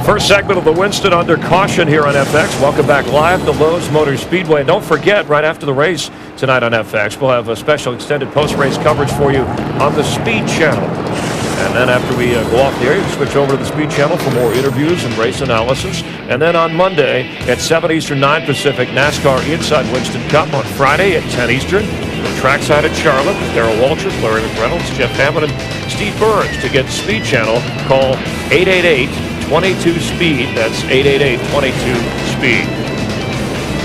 First segment of the Winston under caution here on FX. Welcome back live to Lowe's Motor Speedway. And don't forget, right after the race tonight on FX, we'll have a special extended post-race coverage for you on the Speed Channel. And then after we go off the air, you switch over to the Speed Channel for more interviews and race analysis. And then on Monday at 7 Eastern, 9 Pacific, NASCAR Inside Winston Cup. On Friday at 10 Eastern, the trackside at Charlotte with Darrell Waltrip, Larry McReynolds, Jeff Hammond, and Steve Burns. To get Speed Channel, call 888-22-SPEED. That's 888-22-SPEED.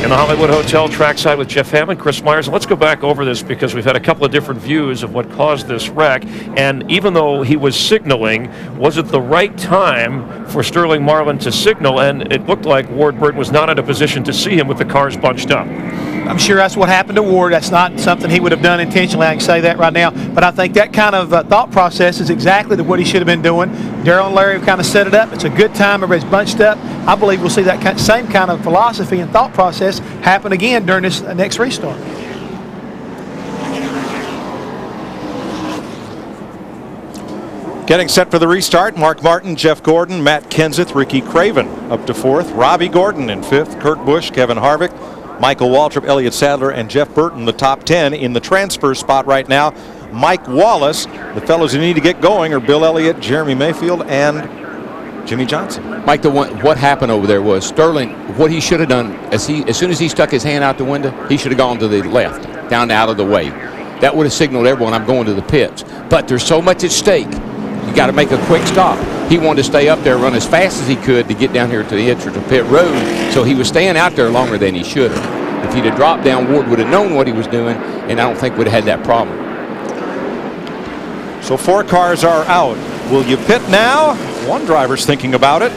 In the Hollywood Hotel trackside with Jeff Hammond, Chris Myers. Let's go back over this because we've had a couple of different views of what caused this wreck. And even though he was signaling, was it the right time for Sterling Marlin to signal? And it looked like Ward Burton was not in a position to see him with the cars bunched up. I'm sure that's what happened to Ward. That's not something he would have done intentionally. I can say that right now. But I think that kind of thought process is exactly what he should have been doing. Darrell and Larry have kind of set it up. It's a good time. Everybody's bunched up. I believe we'll see that same kind of philosophy and thought process happen again during this next restart. Getting set for the restart, Mark Martin, Jeff Gordon, Matt Kenseth, Ricky Craven up to fourth, Robbie Gordon in fifth, Kurt Busch, Kevin Harvick, Michael Waltrip, Elliott Sadler, and Jeff Burton, the top 10. In the transfer spot right now, Mike Wallace. The fellows who need to get going are Bill Elliott, Jeremy Mayfield, and Jimmy Johnson. Mike, what happened over there was Sterling, what he should have done, as soon as he stuck his hand out the window, he should have gone to the left, down out of the way. That would have signaled everyone, I'm going to the pits. But there's so much at stake. You got to make a quick stop. He wanted to stay up there, run as fast as he could to get down here to the entrance of pit road. So he was staying out there longer than he should have. If he'd have dropped down, Ward would have known what he was doing, and I don't think would have had that problem. So 4 cars are out. Will you pit now? One driver's thinking about it.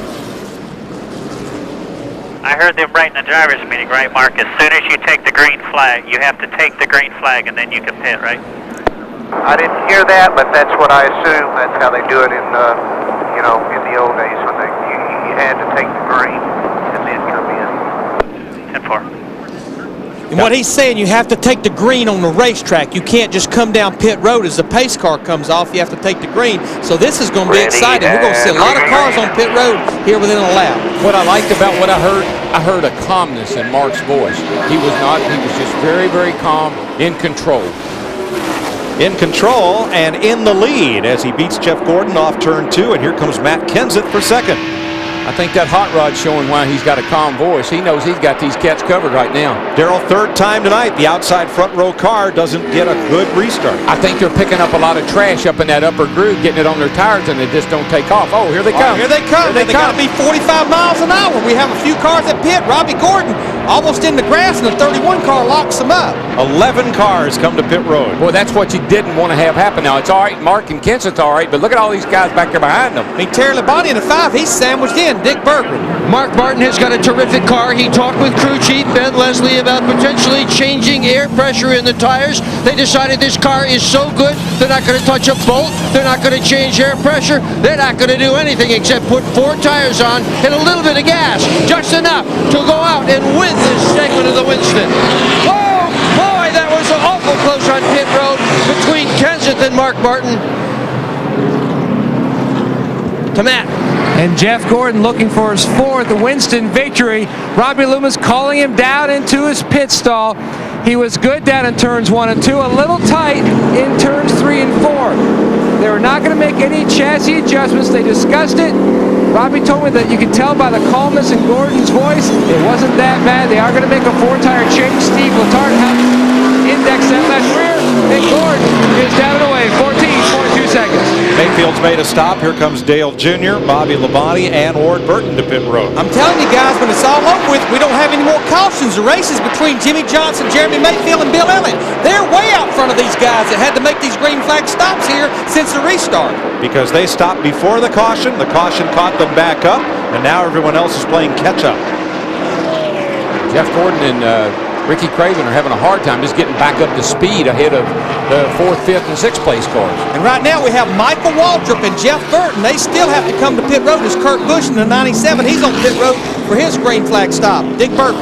I heard them right in the driver's meeting, right, Mark? As soon as you take the green flag, you have to take the green flag, and then you can pit, right? I didn't hear that, but that's what I assume. That's how they do it in, in the old days when you had to take the green and then come in. 10-4. And what he's saying, you have to take the green on the racetrack. You can't just come down pit road as the pace car comes off. You have to take the green. So this is going to be exciting. We're going to see a lot of cars on pit road here within a lap. What I liked about what I heard a calmness in Mark's voice. He was just very, very calm, in control. In control and in the lead as he beats Jeff Gordon off turn 2, and here comes Matt Kenseth for second. I think that hot rod's showing why he's got a calm voice. He knows he's got these cats covered right now. Darrell, third time tonight. The outside front row car doesn't get a good restart. I think they're picking up a lot of trash up in that upper groove, getting it on their tires, and they just don't take off. Oh, here they come. Here they come. They got to be 45 miles an hour. We have a few cars at pit. Robbie Gordon almost in the grass, and the 31 car locks them up. 11 cars come to pit road. Well, that's what you didn't want to have happen. Now, it's all right. Mark and Kenseth's all right, but look at all these guys back there behind them. I mean, Terry Labonte in the 5, he's sandwiched in. Dick Bergman. Mark Martin has got a terrific car. He talked with crew chief Ben Leslie about potentially changing air pressure in the tires. They decided this car is so good, they're not going to touch a bolt. They're not going to change air pressure. They're not going to do anything except put 4 tires on and a little bit of gas, just enough to go out and win this segment of the Winston. Oh, boy, that was awful close on pit road between Kenseth and Mark Martin. To Matt. And Jeff Gordon looking for his 4th Winston victory. Robbie Loomis calling him down into his pit stall. He was good down in turns 1 and 2, a little tight in turns 3 and 4. They were not going to make any chassis adjustments. They discussed it. Robbie told me that you could tell by the calmness in Gordon's voice, it wasn't that bad. They are going to make a 4-tire change. Steve Letarte has index that left rear, and Gordon is down and away, 14.2 seconds. Mayfield's made a stop. Here comes Dale Jr., Bobby Labonte, and Ward Burton to pit road. I'm telling you guys, when it's all over with, we don't have any more cautions. The race is between Jimmy Johnson, Jeremy Mayfield, and Bill Elliott. They're way out front of these guys that had to make these green flag stops here since the restart. Because they stopped before the caution caught them back up, and now everyone else is playing catch-up. Jeff Gordon and Ricky Craven are having a hard time just getting back up to speed ahead of the 4th, 5th, and 6th place cars. And right now we have Michael Waltrip and Jeff Burton. They still have to come to pit road as Kurt Busch in the 97. He's on pit road for his green flag stop. Dick Burton.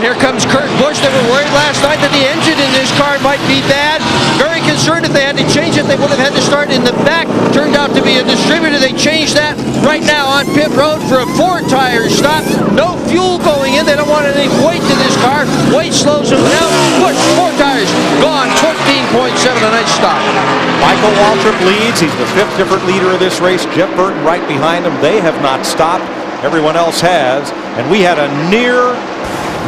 Here comes Kurt Busch. They were worried last night that the engine in this car might be bad. Very concerned if they had to change it, they would have had to start in the back. Turned out to be a distributor. They changed that right now on pit road for a 4-tire stop. No fuel going in. They don't want any weight to this car. Weight slows them down. Busch, 4 tires, gone. 14.7, a nice stop. Michael Waltrip leads. He's the 5th different leader of this race. Jeff Burton right behind him. They have not stopped. Everyone else has. And we had a near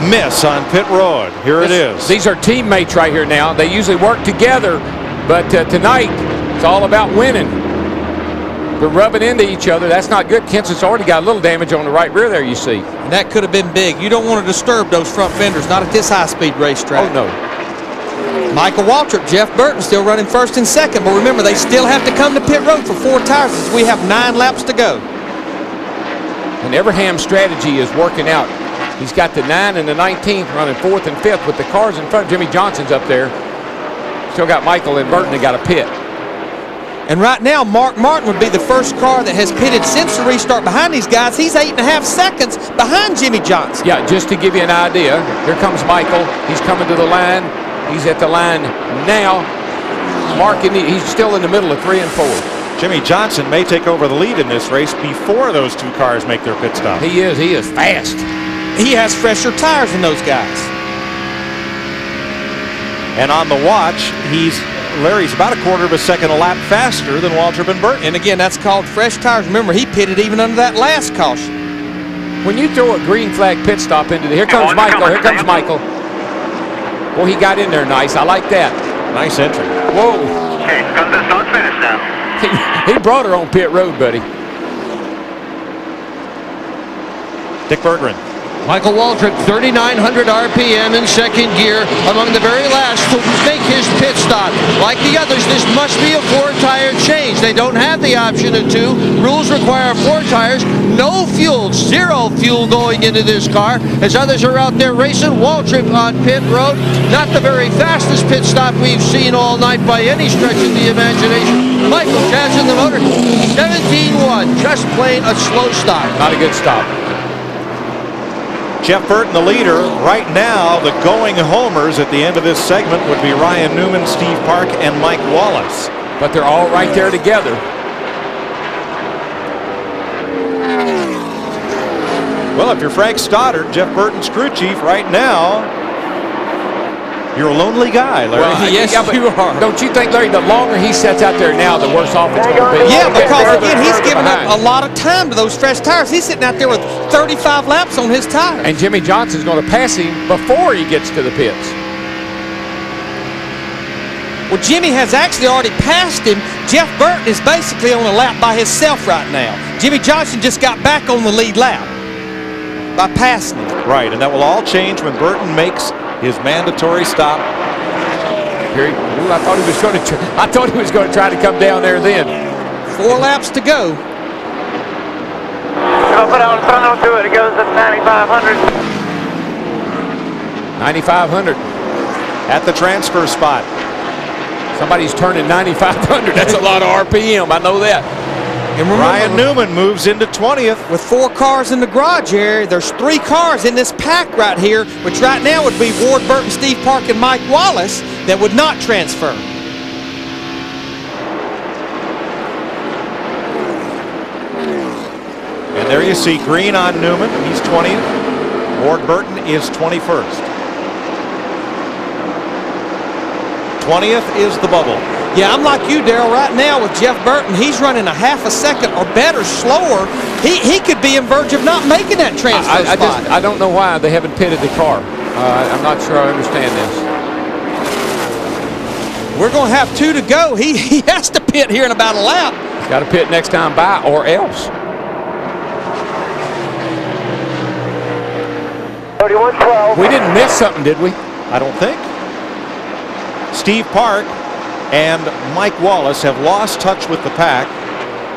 miss on pit road. Here it is. These are teammates right here now. They usually work together, but tonight it's all about winning. They're rubbing into each other. That's not good. Kenseth's already got a little damage on the right rear there, you see. And that could have been big. You don't want to disturb those front fenders, not at this high-speed racetrack. Oh, no. Michael Waltrip, Jeff Burton still running first and second, but remember, they still have to come to pit road for 4 tires as we have 9 laps to go. And Everham's strategy is working out. He's got the 9 and the 19th running 4th and 5th with the cars in front. Jimmy Johnson's up there. Still got Michael and Burton that got a pit. And right now, Mark Martin would be the first car that has pitted since the restart behind these guys. He's 8.5 seconds behind Jimmy Johnson. Yeah, just to give you an idea, here comes Michael. He's coming to the line. He's at the line now. Mark, he's still in the middle of 3 and 4. Jimmy Johnson may take over the lead in this race before those 2 cars make their pit stop. He is fast. He has fresher tires than those guys. And on the watch, Larry's about a 1/4 of a second a lap faster than Waltrip and Burton. And again, that's called fresh tires. Remember, he pitted even under that last caution. When you throw a green flag pit stop into the, here comes Michael. Here comes Michael. Well, he got in there nice. I like that. Nice entry. Whoa. Okay, come to the start finish now. He brought her on pit road, buddy. Dick Berggren. Michael Waltrip, 3,900 RPM in second gear, among the very last to make his pit stop. Like the others, this must be a 4-tire change. They don't have the option of 2. Rules require 4 tires. No fuel, 0 fuel going into this car. As others are out there racing, Waltrip on pit road. Not the very fastest pit stop we've seen all night by any stretch of the imagination. Michael Chaz in the motor, 17-1, just plain a slow stop. Not a good stop. Jeff Burton, the leader. Right now, the going homers at the end of this segment would be Ryan Newman, Steve Park, and Mike Wallace. But they're all right there together. Well, if you're Frank Stoddard, Jeff Burton's crew chief right now, you're a lonely guy, Larry. Well, yes, you are. Don't you think, Larry, the longer he sets out there now, the worse off it's going to be? Yeah, because again, he's giving up a lot of time to those fresh tires. He's sitting out there with 35 laps on his tires. And Jimmy Johnson's going to pass him before he gets to the pits. Well, Jimmy has actually already passed him. Jeff Burton is basically on a lap by himself right now. Jimmy Johnson just got back on the lead lap by passing him. Right, and that will all change when Burton makes his mandatory stop. I thought he was going to try to come down there then. 4 laps to go. I'll put on throttle to it. It goes at 9,500. 9,500. At the transfer spot. Somebody's turning 9,500. That's a lot of RPM. I know that. And remember, Ryan Newman moves into 20th. with 4 cars in the garage area, there's 3 cars in this pack right here, which right now would be Ward Burton, Steve Park, and Mike Wallace that would not transfer. And there you see green on Newman. He's 20th. Ward Burton is 21st. 20th is the bubble. Yeah, I'm like you, Darrell. Right now with Jeff Burton, he's running a half a second or better slower. He could be in verge of not making that transfer spot. I don't know why they haven't pitted the car. I'm not sure I understand this. We're going to have 2 to go. He has to pit here in about a lap. He's got to pit next time by or else. 31-12. We didn't miss something, did we? I don't think. Steve Park and Mike Wallace have lost touch with the pack.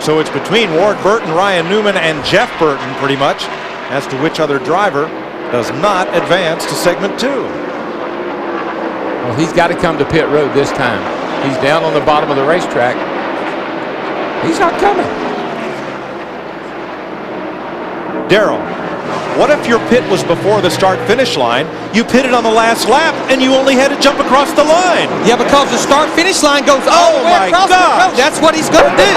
So it's between Ward Burton, Ryan Newman, and Jeff Burton pretty much as to which other driver does not advance to segment 2. Well, he's got to come to pit road this time. He's down on the bottom of the racetrack. He's not coming. Darrell, What if your pit was before the start-finish line? You pitted on the last lap, and you only had to jump across the line. Yeah, because the start-finish line goes all the way my across the gosh. road. That's what he's going to do.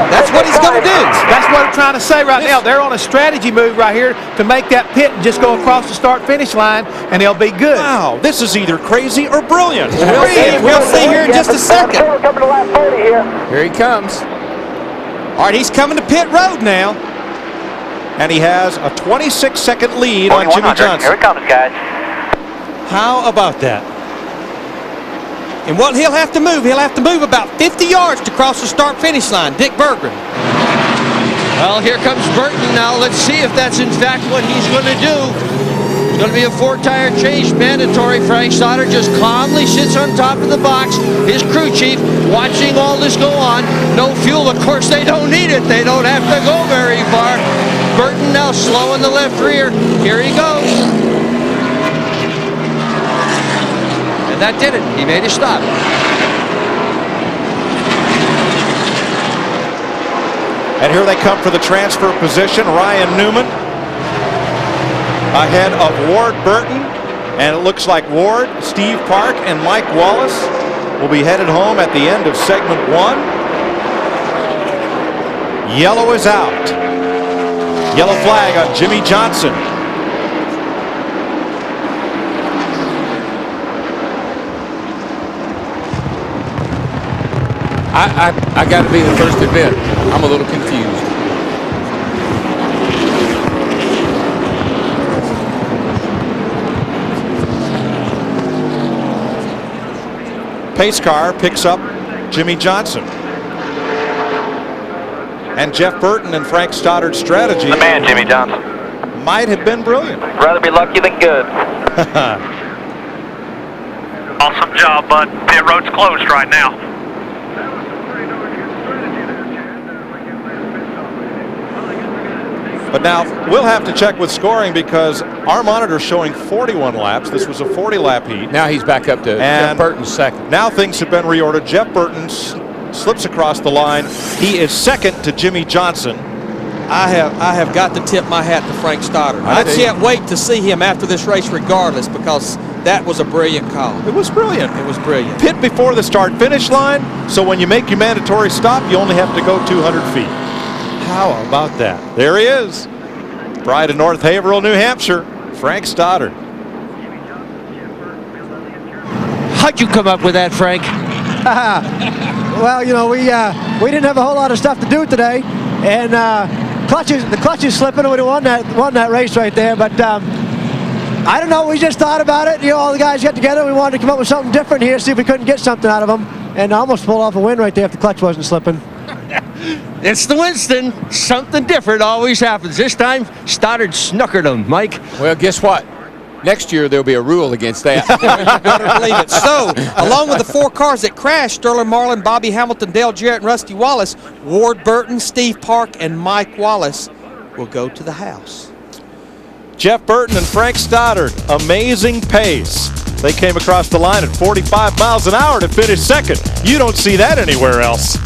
That's what he's going to do. That's what I'm trying to say right now. They're on a strategy move right here to make that pit and just go across the start-finish line, and they'll be good. Wow, this is either crazy or brilliant. We'll see here in just a second. Here he comes. All right, he's coming to pit road now. And he has a 26-second lead on Jimmy Johnson. Here it comes, guys. How about that? And what he'll have to move about 50 yards to cross the start-finish line. Dick Berggren. Well, here comes Burton now. Let's see if that's in fact what he's going to do. It's going to be a 4-tire change mandatory. Frank Stoddard just calmly sits on top of the box. His crew chief watching all this go on. No fuel. Of course, they don't need it. They don't have to go very far. Burton now slow in the left rear. Here he goes. And that did it. He made a stop. And here they come for the transfer position. Ryan Newman ahead of Ward Burton. And it looks like Ward, Steve Park, and Mike Wallace will be headed home at the end of segment 1. Yellow is out. Yellow flag on Jimmy Johnson. I got to be the first to admit, I'm a little confused. Pace car picks up Jimmy Johnson. And Jeff Burton and Frank Stoddard's strategy The man, Jimmy Johnson. might have been brilliant. Rather be lucky than good. Awesome job, bud. Pit road's closed right now. But now we'll have to check with scoring because our monitor's showing 41 laps. This was a 40-lap heat. Now he's back up to Jeff Burton's second. Now things have been reordered. Jeff Burton slips across the line. He is second to Jimmy Johnson. I have got to tip my hat to Frank Stoddard. I can't wait to see him after this race regardless, because that was a brilliant call. It was brilliant. It was brilliant. Pit before the start-finish line, so when you make your mandatory stop, you only have to go 200 feet. How about that? There he is. Pride of North Haverhill, New Hampshire, Frank Stoddard. How'd you come up with that, Frank? Well, you know, we didn't have a whole lot of stuff to do today, and the clutch is slipping, and we won that race right there. But I don't know. We just thought about it. You know, all the guys got together. We wanted to come up with something different here, see if we couldn't get something out of them, and almost pulled off a win right there if the clutch wasn't slipping. It's the Winston. Something different always happens. This time, Stoddard snookered him, Mike. Well, guess what? Next year, there'll be a rule against that. You better believe it. So, along with the 4 cars that crashed, Sterling Marlin, Bobby Hamilton, Dale Jarrett, and Rusty Wallace, Ward Burton, Steve Park, and Mike Wallace will go to the house. Jeff Burton and Frank Stoddard, amazing pace. They came across the line at 45 miles an hour to finish second. You don't see that anywhere else.